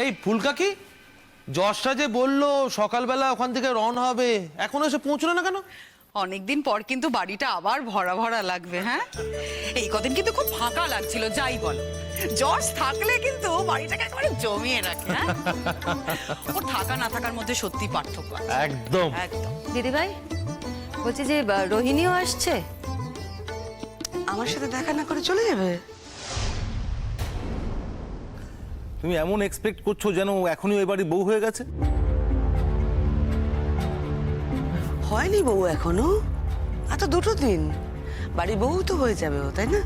এই ফুলকাকি, যশটা যে বললো সকালবেলা ওখান থেকে রওনা হবে, এখনো এসে পৌঁছলো না কেন? অনেকদিন পর কিন্তু বাড়িটা আবার ভরা ভরা লাগবে। হ্যাঁ, এই কদিন কিন্তু খুব ফাঁকা লাগছিল, যাই বল। যশ থাকলে কিন্তু বাড়িটাকে একেবারে জমিয়ে রাখে। হ্যাঁ, ওর থাকা না থাকার মধ্যে সত্যি পার্থক্য আছে। একদম একদম। দিদি ভাই বলছি যে রোহিণীও আসছে। আমার সাথে দেখা না করে চলে যাবে? তুমি এমন এক্সপেক্ট করছো যেন ও এখনই ওই বাড়ি বউ হয়ে গেছে? হয়নি বউ এখনো, আর তো 2 দিন। বাড়ি বউ তো হয়ে যাবে ও, তাই না?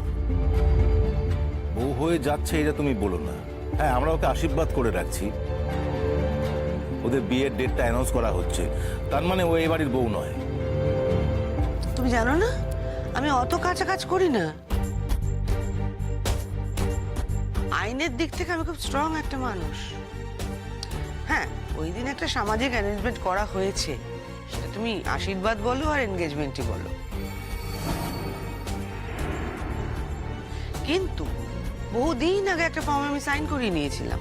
বউ হয়ে যাচ্ছে এটা তুমি বলো না। হ্যাঁ, আমরা ওকে আশীর্বাদ করে রাখছি। ওদের বিয়ের ডেটটা অ্যানাউন্স করা হচ্ছে, তার মানে ও এই বাড়ির বউ নয়। তুমি জানো না আমি অত কাজ করি না। আইনের দিক থেকে আমি খুব স্ট্রং একটা মানুষ। হ্যাঁ, ওই দিন একটা সামাজিক অ্যারেঞ্জমেন্ট করা হয়েছে, সেটা তুমি আশীর্বাদ বলো আর এনগেজমেন্টই বলো, কিন্তু বহুদিন আগে একটা ফর্ম আমি সাইন করিয়ে নিয়েছিলাম।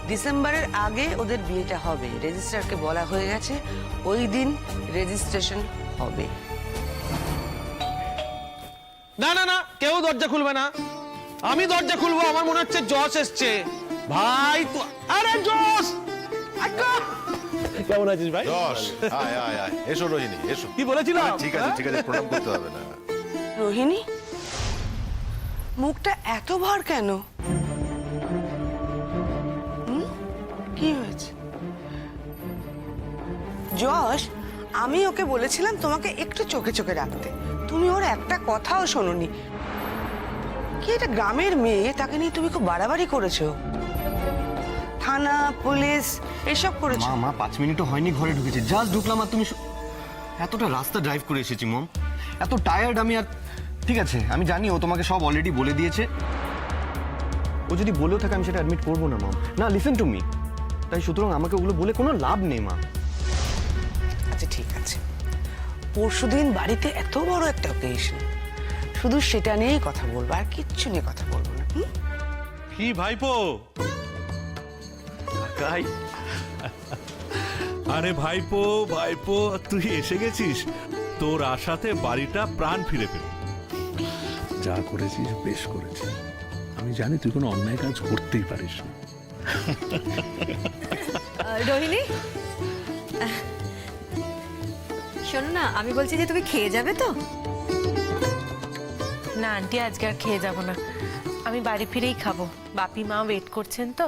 ডিসেম্বরের আগে ওদের বিয়েটা হবে, রেজিস্ট্রারকে বলা হয়ে গেছে, ওই দিন রেজিস্ট্রেশন হবে। না না না, কেউ দরজা খুলবে না, আমি দরজা খুলবো। আমার মনে হচ্ছে যশ এসছে। ভাই তো, আরে যশ, কেমন আছিস ভাই? যশ, আয় আয় আয়, এসো রোহিণী, এসো। কি বলেছিলাম? ঠিক আছে ঠিক আছে, প্রণাম করতে হবে না। রোহিণী, মুখটা এত ভার কেন? কি হয়েছে? যশ, আমি ওকে বলেছিলাম তোমাকে একটু চোখে চোখে রাখতে, তুমি ওর একটা কথাও শোনোনি। কি এটা গ্রামের মেয়ে, তাকে নিয়ে তুমি খুব বাড়াবাড়ি করেছো। থানা, পুলিশ এসব করেছো। মা 5 মিনিটও হয়নি ঘরে ঢুকেছি, জাস্ট ঢুকলাম আর তুমি এতটা রাস্তা ড্রাইভ করে এসেছি মম, এত টায়ার্ড আমি। আর ঠিক আছে, আমি জানি ও তোমাকে সব অলরেডি বলে দিয়েছে। ও যদি বলেও থাকে আমি সেটা অ্যাডমিট করবো না মম। না, লিসেন টু মি। তাই সুতরাং আমাকে ওগুলো বলে কোনো লাভ নেই মা। আচ্ছা ঠিক আছে, পরশুদিন বাড়িতে এত বড় একটা অকেশন, শুধু সেটা নিয়েই কথা বলবো, আর কিচ্ছু নিয়ে কথা বলবো না। কি ভাইপো? কাই আরে ভাইপো ভাইপো, তুই এসে গেছিস। তোর আশাতে বাড়িটা প্রাণ ফিরে পেল। যা করেছিস বেশ করেছিস, আমি জানি তুই কোনো অন্যায় কাজ করতেই পারিস না। রোহিণী শোনো না, আমি বলছি যে তুমি খেয়ে যাবে তো? না আন্টি, আজকে আর খেয়ে যাব না, আমি বাড়ি ফিরেই খাবো। বাপি মা ওয়েট করছেন তো।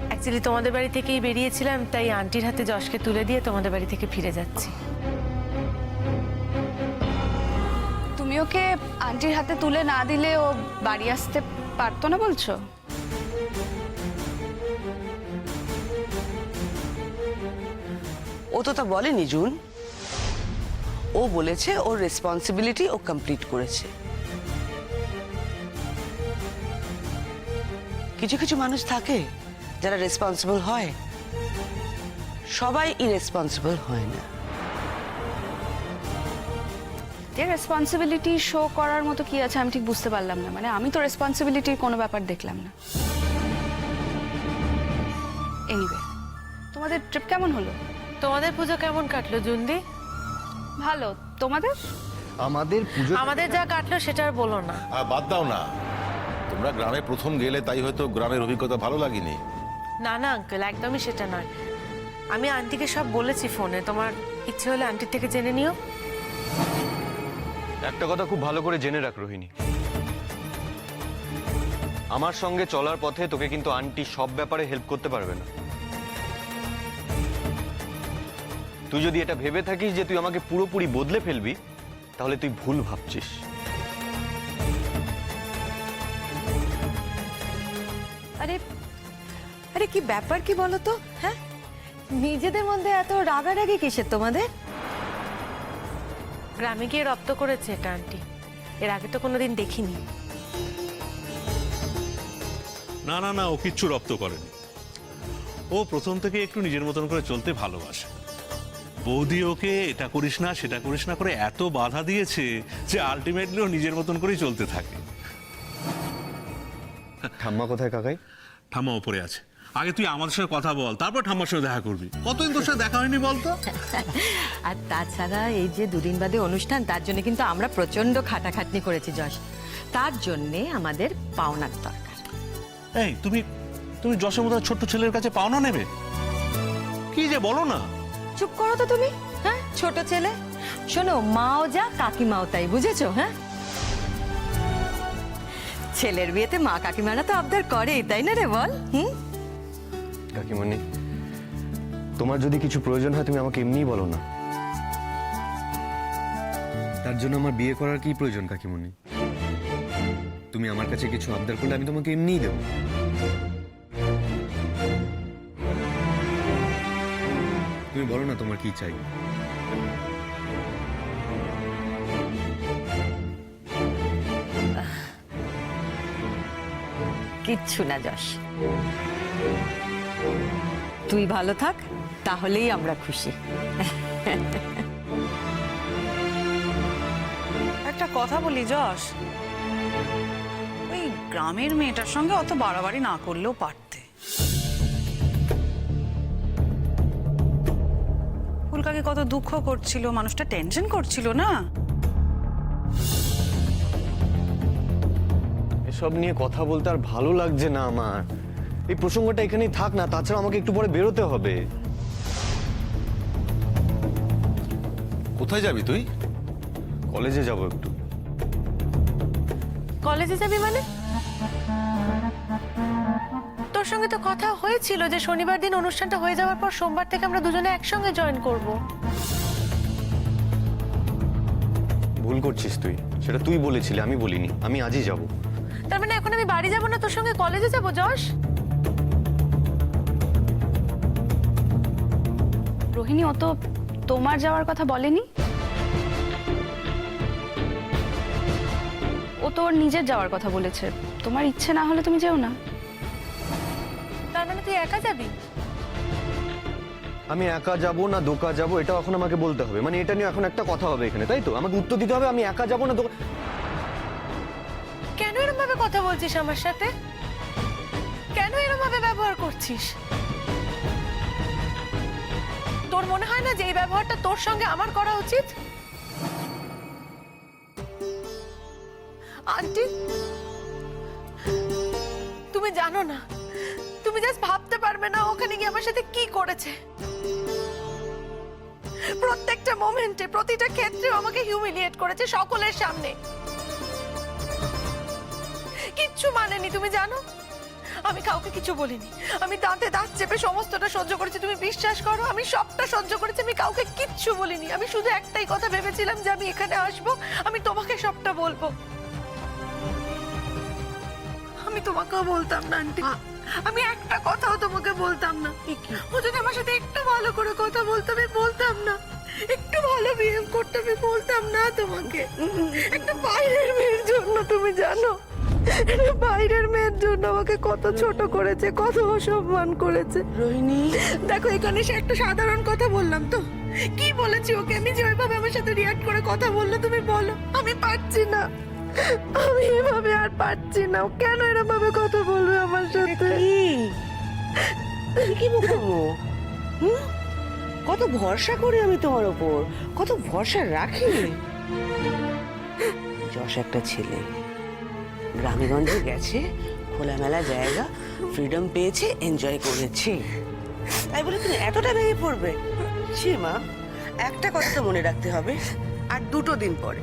অ্যাকচুয়ালি তোমাদের বাড়ি থেকেই বেরিয়েছিলাম, তাই আন্টির হাতে যশকে তুলে দিয়ে তোমাদের বাড়ি থেকে ফিরে যাচ্ছি। তুমি ওকে আন্টির হাতে তুলে না দিলে ও বাড়ি আসতে পারতো না বলছো? ও তো তা বলেনি জুন, ও বলেছে ওর রেসপন্সিবিলিটি ও কমপ্লিট করেছে। কিছু কিছু মানুষ থাকে যারা রেসপন্সিবল হয়, সবাই ইরেসপন্সিবল হয় না। রেসপন্সিবিলিটি শো করার মতো কি আছে আমি ঠিক বুঝতে পারলাম না। মানে আমি তো রেসপন্সিবিলিটির কোনো ব্যাপার দেখলাম না। এনিওয়ে, তোমাদের ট্রিপ কেমন হলো? তোমাদের পুজো কেমন কাটলো জুন্দি? ভালো। তোমাদের? আমাদের পুজো, আমাদের যা কাটলো সেটা আর বলো না। আর বাদ দাও না, তোমরা গ্রামে প্রথম গেলে তাই হয়তো গ্রামের অভিজ্ঞতা ভালো লাগেনি। না না আঙ্কেল, একদমই সেটা নয়। আমি আন্টিকে সব বলেছি ফোনে, তোমার ইচ্ছে হলে আন্টির থেকে জেনে নিও। একটা কথা খুব ভালো করে জেনে রাখ রোহিণী, আমার সঙ্গে চলার পথে তোকে কিন্তু আন্টি সব ব্যাপারে হেল্প করতে পারবে না। তুই যদি এটা ভেবে থাকিস যে তুই আমাকে পুরোপুরি বদলে ফেলবি, তাহলে তুই ভুল ভাবছিস। আরে আরে কি ব্যাপার কি বলো তো? হ্যাঁ, নিজেদের মধ্যে এত রাগারাগি কিসের তোমাদের? গ্রামে গিয়ে রপ্ত করেছে এটা আন্টি, এর আগে তো কোনোদিন দেখিনি। না না না, ও কিচ্ছু রপ্ত করেনি। ও প্রথম থেকে একটু নিজের মতন করে চলতে ভালোবাসে। বৌদি ওকে এটা করিস না সেটা করিস না করে এত বাধা দিয়েছে যে আলটিমেটলি ও নিজের মতন করেই চলতে থাকে। ঠাম্মা কোথায় কাকাই? ঠাম্মা ওপরে আছে। আগে তুই আমাদের সঙ্গে কথা বল, তারপর ঠাম্মার সঙ্গে দেখা করবি। কতদিন তোর সাথে দেখা হয়নি বলতো? আর তাছাড়া এই যে দুদিন বাদে অনুষ্ঠান, তার জন্য কিন্তু আমরা প্রচন্ড খাটাখাটনি করেছি যশ। তার জন্যে আমাদের পাওনার দরকার। এই তুমি তুমি যশের মতো ছোট্ট ছেলের কাছে পাওনা নেবে? কি যে বলো না। চুপ করো তো তুমি, হ্যাঁ ছোট ছেলে। শোনো, মাও যা কাকিমাও তাই, বুঝেছো? হ্যাঁ, ছেলের বিয়েতে মা কাকিমারা তো আবদার করেই, তাই না রে বল? কাকিমণি, তোমার যদি কিছু প্রয়োজন হয় তুমি আমাকে এমনিই বলো না। তার জন্য আমার বিয়ে করার কি প্রয়োজন কাকিমণি? তুমি আমার কাছে কিছু আবদার করলে আমি তোমাকে এমনিই দেবো। তুমি বলো না তোমার কি চাই। কিচ্ছু না যশ, তুই ভালো থাক, তাহলেই আমরা খুশি। একটা কথা বলি যশ, ওই গ্রামের মেয়েটার সঙ্গে অত বাড়াবাড়ি না করলেও পারতে। ফুলকাকে কত দুঃখ করছিল, মানুষটা টেনশন করছিল না? এসব নিয়ে কথা বলতে আর ভালো লাগছে না আমার। এই প্রসঙ্গটা এখানেই থাক না, তাছাড়া আমাকে একটু পরে বেরোতে হবে। কোথায় যাবি তুই? কলেজে যাব একটু। কলেজে যাবি মানে? তোর সঙ্গে তো কথা হয়েছিল যে শনিবার দিন অনুষ্ঠানটা হয়ে যাওয়ার পর সোমবার থেকে আমরা দুজনে একসঙ্গে জয়েন করব। ভুল করছিস তুই, সেটা তুই বলেছিলি, আমি বলিনি। আমি আজই যাব। তার মানে এখন আমি বাড়ি যাব না, তোর সঙ্গে কলেজে যাব যশ? রোহিণী ও তো তোমার যাওয়ার কথা বলেনি, ও তো ওর নিজের যাওয়ার কথা বলেছে। তোমার ইচ্ছে না হলে তুমি যেও না। তার মানে তুই একা যাবি? আমি একা যাব না দোকা যাব, এটা এখন আমাকে বলতে হবে। মানে এটা নিয়ে এখন একটা কথা হবে এখানে, তাই তো? আমাকে উত্তর দিতে হবে আমি একা যাব না দোকা। কেন এরকম ভাবে কথা বলছিস আমার সাথে? কেন এরকম ভাবে ব্যবহার করছিস? তোর মনে হয় না যে এই ব্যবহারটা তোর সঙ্গে আমার করা উচিত? আন্টি, তুমি জানো না, তুমি জাস্ট ভাবতে পারবে না ওখানে গিয়ে আমার সাথে কি করেছে। প্রত্যেকটা মোমেন্টে, প্রতিটা ক্ষেত্রে আমাকে হিউমিলিয়েট করেছে সকলের সামনে। কিচ্ছু মানেনি, তুমি জানো? আমি কাউকে কিছু বলিনি, আমি দাঁতে দাঁত চেপে সমস্তটা সহ্য করেছি। তুমি বিশ্বাস করো, আমি সবটা সহ্য করেছি, আমি কাউকে কিচ্ছু বলিনি। আমি শুধু একটাই কথা ভেবেছিলাম যে আমি এখানে আসবো, আমি তোমাকে সবটা বলবো। আমি তোমাকেও বলতাম না আন্টি, আমি একটা কথাও তোমাকে বলতাম না। ও যদি আমার সাথে একটু ভালো করে কথা বলতো আমি বলতাম না, একটু ভালো বিহেভ করতে আমি বলতাম না তোমাকে। একটা বাইরের মেয়ের জন্য, তুমি জানো, বাইরের মেয়ের জন্য আমাকে কত ছোট করেছে, কত অসম্মান করেছে। রোহিণী, দেখো এখানে সে একটা সাধারণ কথা বললাম তো, কি বলেছি ওকে আমি যে ওইভাবে আমার সাথে রিঅ্যাক্ট করে কথা বললো? তুমি বলো। আমি পারছি না, আমি এভাবে আর পারছি না। ও কেন এরকম ভাবে কথা বলবে আমার সাথে? কি বলবো? কত ভরসা করি আমি তোমার ওপর, কত ভরসা রাখি। যশ একটা ছেলে, গ্রামেগঞ্জে গেছে, খোলামেলা জায়গা, ফ্রিডম পেয়েছে, এনজয় করেছে, তাই বলে তুমি এতটা ভেঙে পড়বে? ছি মা, একটা কথা তো মনে রাখতে হবে, আর 2 দিন পরে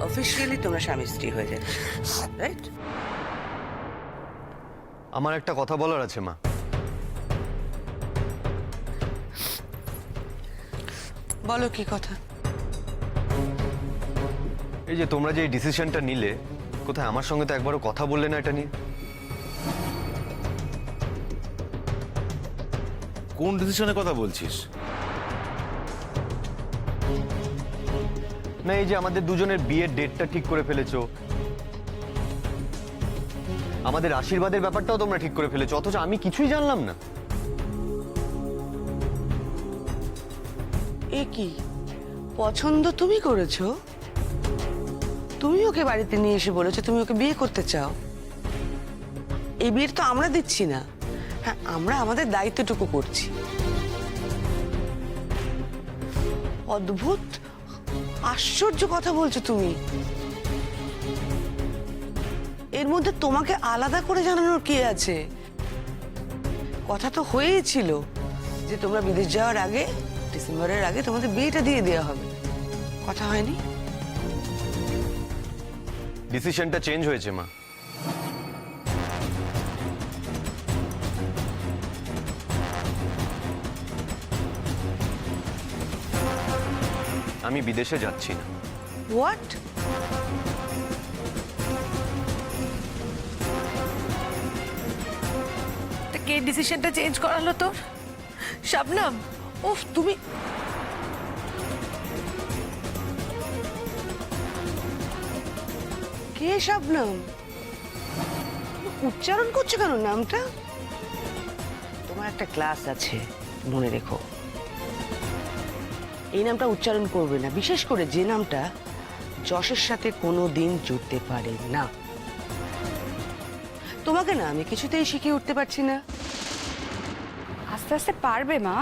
অফিসিয়ালি তোমরা স্বামী স্ত্রী হয়ে যাচ্ছে, রাইট? আমার একটা কথা বলার আছে মা। বলো কি কথা? এই যে তোমরা যে এই ডিসিশনটা নিলে, কোথায় আমার সঙ্গে তো একবারও কথা বললে না এটা নিয়ে। কোন ডিসিশনের কথা বলছিস? না, এই যে আমাদের দুজনের বিয়ের ডেটটা ঠিক করে ফেলেছো, আমাদের আশীর্বাদের ব্যাপারটাও তোমরা ঠিক করে ফেলেছো, অথচ আমি কিছুই জানলাম না। এ কি পছন্দ তুমি করেছো? তুমি ওকে বাড়িতে নিয়ে এসে বলেছো তুমি ওকে বিয়ে করতে চাও। এই বিয়ের তো আমরা দিচ্ছি না, হ্যাঁ আমরা আমাদের দায়িত্বটুকু করছি। অদ্ভুত আশ্চর্য কথা বলছো তুমি। এর মধ্যে তোমাকে আলাদা করে জানানোর কি আছে? কথা তো হয়েই ছিল যে তোমরা বিদেশ যাওয়ার আগে, ডিসেম্বরের আগে তোমাদের বিয়েটা দিয়ে দেওয়া হবে। কথা হয়নি? ডিসিশনটা চেঞ্জ হয়েছে মা। আমি বিদেশে যাচ্ছি না। হোয়াট? তা কে ডিসিশনটা চেঞ্জ করালো তোর? শাবনম? উফ, তুমি কে শাবনম? উচ্চারণ করছো কেন নামটা? তোমার একটা ক্লাস আছে, মনে রেখো। এই নামটা উচ্চারণ করবে না, বিশেষ করে যে নামটা যশের সাথে কোনো দিন জুড়তে পারে না। তোমাকে না আমি কিছুতেই শিখিয়ে উঠতে পারছি না। আস্তে আস্তে পারবে মা।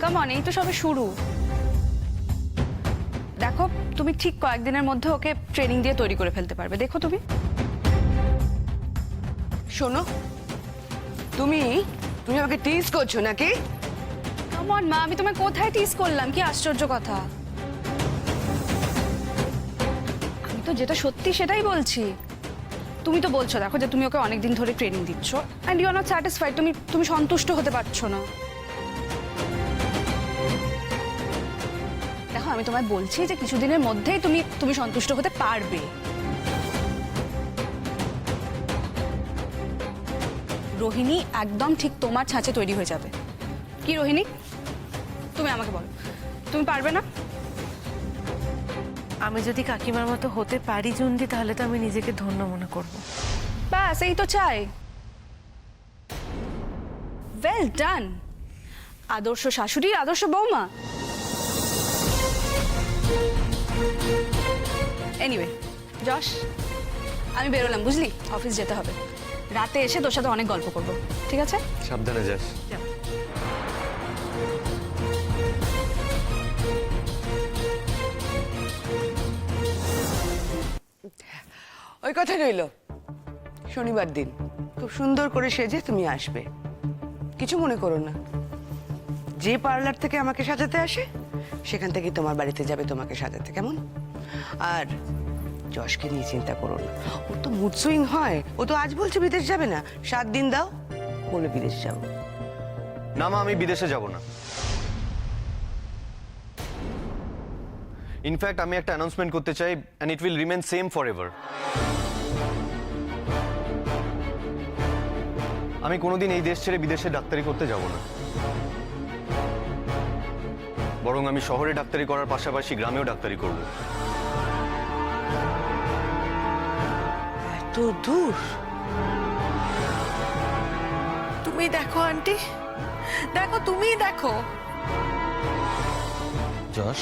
কামন, এই তো সবে শুরু। দেখো, তুমি ঠিক কয়েকদিনের মধ্যে ওকে ট্রেনিং দিয়ে তৈরি করে ফেলতে পারবে, দেখো তুমি। শোনো, তুমি তুমি আমাকে টিজ করছো নাকি? কামন মা, আমি তোমায় কোথায় টিজ করলাম? কি আশ্চর্য কথা! আমি তো যেটা সত্যি সেটাই বলছি। তুমি তো বলছো দেখো যে তুমি ওকে অনেকদিন ধরে ট্রেনিং দিচ্ছ, and you are not satisfied. তুমি সন্তুষ্ট হতে পারছো না। দেখো, আমি তোমায় বলছি যে কিছুদিনের মধ্যেই তুমি সন্তুষ্ট হতে পারবে। রোহিণী একদম ঠিক তোমার ছাঁচে তৈরি হয়ে যাবে। কি রোহিণী, তুমি আমাকে বলো, তুমি পারবে না? আমি যদি কাকিমার মতো হতে পারি জুন্দি, তাহলে তো আমি নিজেকে ধন্য মনে করব। ব্যাস, এই তো চাই। ওয়েল ডান, আদর্শ শাশুড়ি, আদর্শ বৌমা। এনিওয়ে যশ, আমি বেরোলাম, বুঝলি? অফিস যেতে হবে। রাতে এসে তোর সাথে অনেক গল্প করবো, ঠিক আছে? সাবধানে যাস। ওই কথা রইল। শনিবার দিন খুব সুন্দর করে সেজে তুমি আসবে, কিছু মনে করো না। যে পার্লার থেকে আমাকে সাজাতে আসে সেখান থেকে তোমার বাড়িতে যাবে তোমাকে সাজাতে, কেমন? আর যশকে নিয়ে চিন্তা করো না, ও তো মুড সুইং হয়। ও তো আজ বলছে বিদেশ যাবে না, 7 দিন দাও, বলে বিদেশ যাবো। না মা, আমি বিদেশে যাব না। ইনফ্যাক্ট আমি একটা অ্যানাউন্সমেন্ট করতে চাই, and it will remain same forever. আমি কোনোদিন এই দেশ ছেড়ে বিদেশে ডাক্তারি করতে যাব না। বরং আমি শহরে ডাক্তারি করার পাশাপাশি গ্রামেও ডাক্তারি করব। এত দূর? তুমি দেখো আন্টি, দেখো, তুমি দেখো। যশ,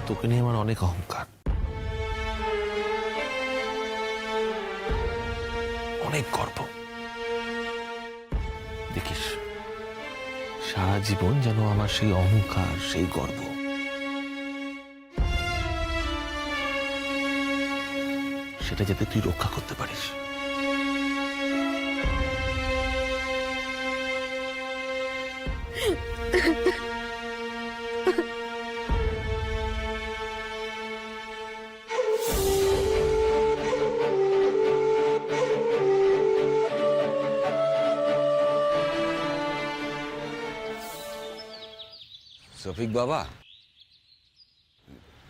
তোকে নিয়ে আমার অনেক অহংকার, অনেক গর্ব। দেখিস, সারা জীবন যেন আমার সেই অহংকার, সেই গর্ব সেটা যাতে তুই রক্ষা করতে পারিস। শফিক বাবা,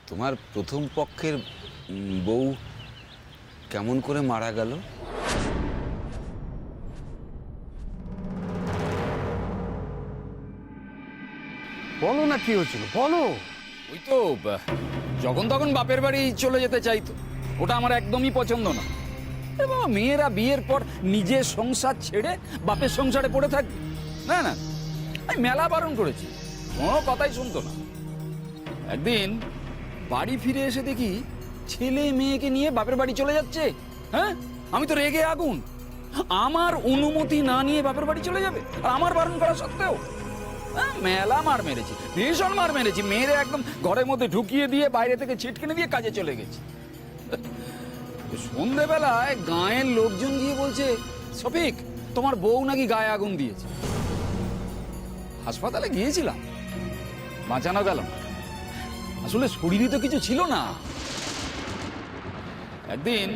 তোমার প্রথম পক্ষের বউ কেমন করে মারা গেল? বলো না কি হয়েছিল, বলো। ওই তো যখন তখন বাপের বাড়ি চলে যেতে চাইতো, ওটা আমার একদমই পছন্দ না। বাবা, মেয়েরা বিয়ের পর নিজের সংসার ছেড়ে বাপের সংসারে পড়ে থাকবে, না না, আমি মেলা বারণ করেছি, কোনো কথাই শুনতো না। একদিন বাড়ি ফিরে এসে দেখি ছেলে মেয়েকে নিয়ে বাপের বাড়ি চলে যাচ্ছে। হ্যাঁ, আমি তো রেগে আগুন। আমার অনুমতি না নিয়ে বাপের বাড়ি চলে যাবে, আর আমার বারণ করা সত্ত্বেও। হ্যাঁ, মেলা মার মেরেছি, ভীষণ মার মেরেছি। মেয়েরে একদম ঘরের মধ্যে ঢুকিয়ে দিয়ে বাইরে থেকে ছিটকিনে দিয়ে কাজে চলে গেছি। সন্ধেবেলায় গাঁয়ের লোকজন গিয়ে বলছে, শফিক তোমার বউ নাকি গায়ে আগুন দিয়েছে। হাসপাতালে গিয়েছিলাম, বাঁচানো গেল না। আসলে শরীরে তো কিছু ছিল না। একদিন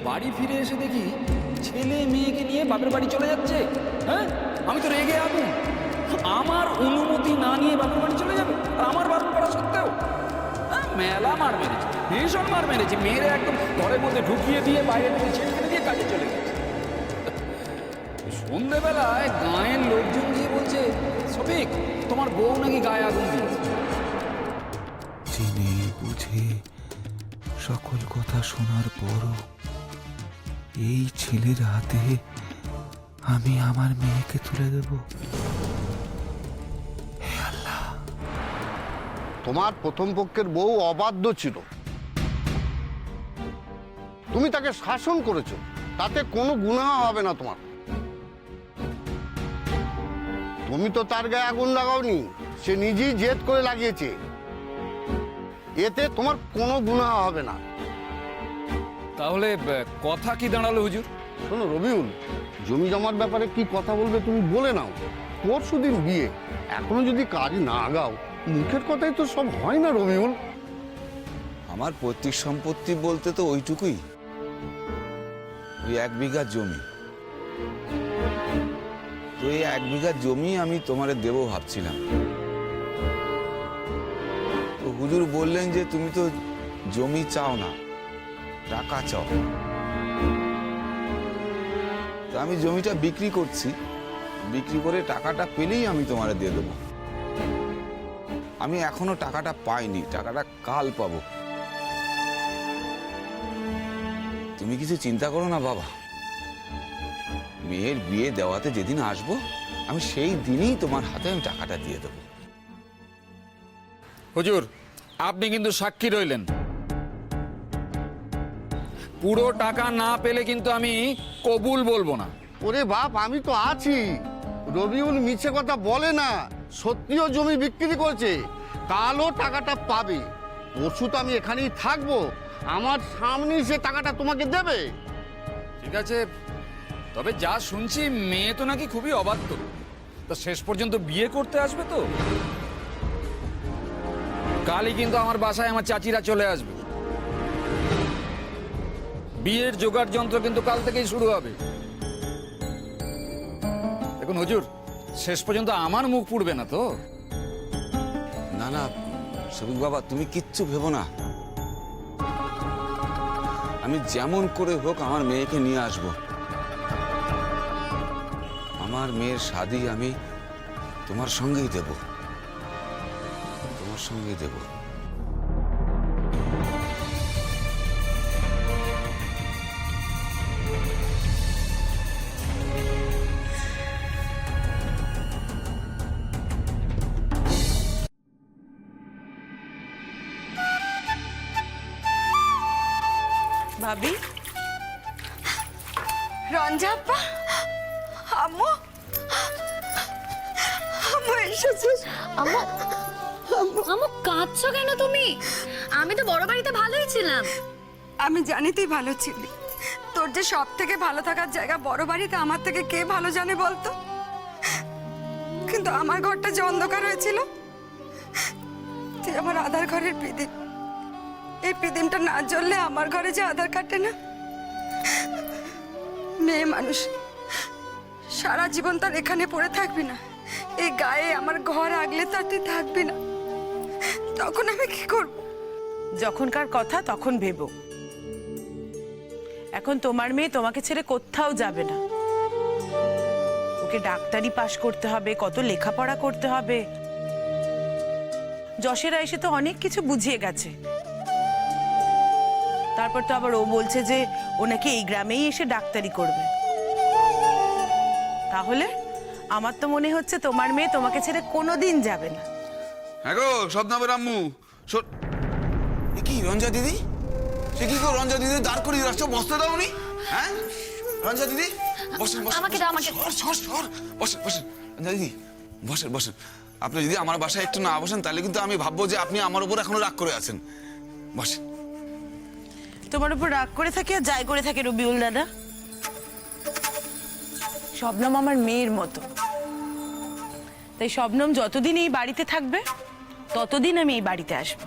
বাড়ি ফিরে এসে দেখি ছেলে মেয়েকে নিয়ে বাপের বাড়ি চলে যাচ্ছে। হ্যাঁ, আমি তো রেগে আগুন। আমার অনুমতি না নিয়ে বাপের বাড়ি চলে যাবে, আর আমার বারণ করা সত্ত্বেও। হ্যাঁ, মেলা মার মেরেছি, ভীষণ মার মেরেছি। মেয়েরা একদম ঘরের মধ্যে ঢুকিয়ে দিয়ে বাইরে থেকে ছিটকিনে দিয়ে কাজে চলে গেছে। সন্ধেবেলায় গাঁয়ের লোকজন গিয়ে বলছে, শফিক তোমার বউ নাকি গায়ে আগুন দিয়েছে। জেনে বুঝে সকল কথা শোনার পরও এই ছেলের হাতে আমি আমার মেয়েকে তুলে দেব? তোমার প্রথম পক্ষের বউ অবাধ্য ছিল, তুমি তাকে শাসন করেছো, তাতে কোনো গুনাহ হবে না তোমার। তুমি তো তার গায়ে আগুন লাগাওনি, সে নিজেই জেদ করে লাগিয়েছে। এতে তোমার কোনো গুনাহ হবে না। তাহলে কথা কি দাঁড়ালো হুজুর? শোনো রবিউল, জমি জমার ব্যাপারে কি কথা বলবে তুমি বলে নাও। পরশুদিন বিয়ে, এখনো যদি কাজ না আগাও, মুখের কথাই তো সব হয় না রবিউল। আমার পৈতৃক সম্পত্তি বলতে তো ওইটুকুই, ওই 1 বিঘা জমি। তো এই 1 বিঘা জমি আমি তোমারে দেবো ভাবছিলাম। তো হুজুর বললেন যে তুমি তো জমি চাও না, টাকা চাও। তো আমি জমিটা বিক্রি করছি, বিক্রি করে টাকাটা পেলেই আমি তোমারে দিয়ে দেবো। আমি এখনো টাকাটা পাইনি, টাকাটা কাল পাবো। তুমি কিছু চিন্তা করো না বাবা, মেয়ের বিয়ে দেওয়াতে যেদিন আসবো আমি সেই দিনই তোমার হাতে আমি টাকাটা দিয়ে দেবো। হুজুর আপনি কিন্তু সাক্ষী রইলেন, পুরো টাকা না পেলে কিন্তু আমি কবুল বলবো না। ওরে বাপ, আমি তো আছি। রবিউল মিছে কথা বলে না, সত্যিও জমি বিক্রি করছে, কালও টাকাটা পাবে। পরশু তো আমি এখানেই থাকবো, আমার সামনেই সে টাকাটা তোমাকে দেবে। ঠিক আছে, তবে যা শুনছি মেয়ে তো নাকি খুবই অবাধ্য। তা শেষ পর্যন্ত বিয়ে করতে আসবে তো? কালই কিন্তু আমার বাসায় আমার চাচিরা চলে আসবে। বিয়ের জোগাড় যন্ত্র কিন্তু কাল থেকেই শুরু হবে। দেখুন হুজুর, শেষ পর্যন্ত আমার মুখ পুড়বে না তো? না না শফিক বাবা, তুমি কিচ্ছু ভেবো না। আমি যেমন করে হোক আমার মেয়েকে নিয়ে আসব। আমার মেয়ের শাদী আমি তোমার সঙ্গেই দেব, তোমার সঙ্গেই দেব। ভাবি, রঞ্জাপ্পা, আম্মু, আম্মু এসেছিস। আম্মু, আম্মু কাঁদছো কেন তুমি? আমি তো বড় বাড়িতে ভালোই ছিলাম। আমি জানি তুই ভালো ছিলি, তোর যে সব থেকে ভালো থাকার জায়গা বড় বাড়িতে, আমার থেকে কে ভালো জানে বলতো? কিন্তু আমার ঘরটা যে অন্ধকার হয়েছিল, তুই আমার আধার ঘরের প্রদীপ। এই প্রদীপটা না জ্বললে আমার ঘরে যে আধার কাটে না। মেয়ে মানুষ সারা জীবন তার এখানে পড়ে থাকবি না, এই গায়ে আমার ঘর আগলে তো আর তুই থাকবি না। তখন আমি কি করব? যখনকার কথা তখন ভেবো। এখন তোমার মেয়ে তোমাকে ছেড়ে কোথাও যাবে না। ওকে ডাক্তারি পাশ করতে হবে, কত লেখাপড়া করতে হবে। যশেরা এসে তো অনেক কিছু বুঝিয়ে গেছে। তারপর তো আবার ও বলছে যে ও নাকি এই গ্রামেই এসে ডাক্তারি করবে। তাহলে আমার তো মনে হচ্ছে তোমার মেয়ে তোমাকে ছেড়ে কোনোদিন যাবে না। হ্যাঁ গো স্বপ্নাবের আম্মু এ কি রঞ্জা দিদি? সে কি গো রঞ্জা দিদি দাঁড় করিয়ে রাখছো, বসতে দাওনি? হ্যাঁ রঞ্জা দিদি বসেন বসেন আমাকে দাও, আমাকে। বসেন বসেন রঞ্জা দিদি বসেন বসেন। আপনি যদি আমার বাসায় একটু না বসেন তাহলে কিন্তু আমি ভাববো যে আপনি আমার উপর এখনো রাগ করে আছেন। বসেন। তোমার উপর রাগ করে থাকে আর যাই করে থাকে রবিউল দাদা, শবনম আমার মেয়ের মতো। তাই শবনম যতদিন এই বাড়িতে থাকবে ততদিন আমি এই বাড়িতে আসবো।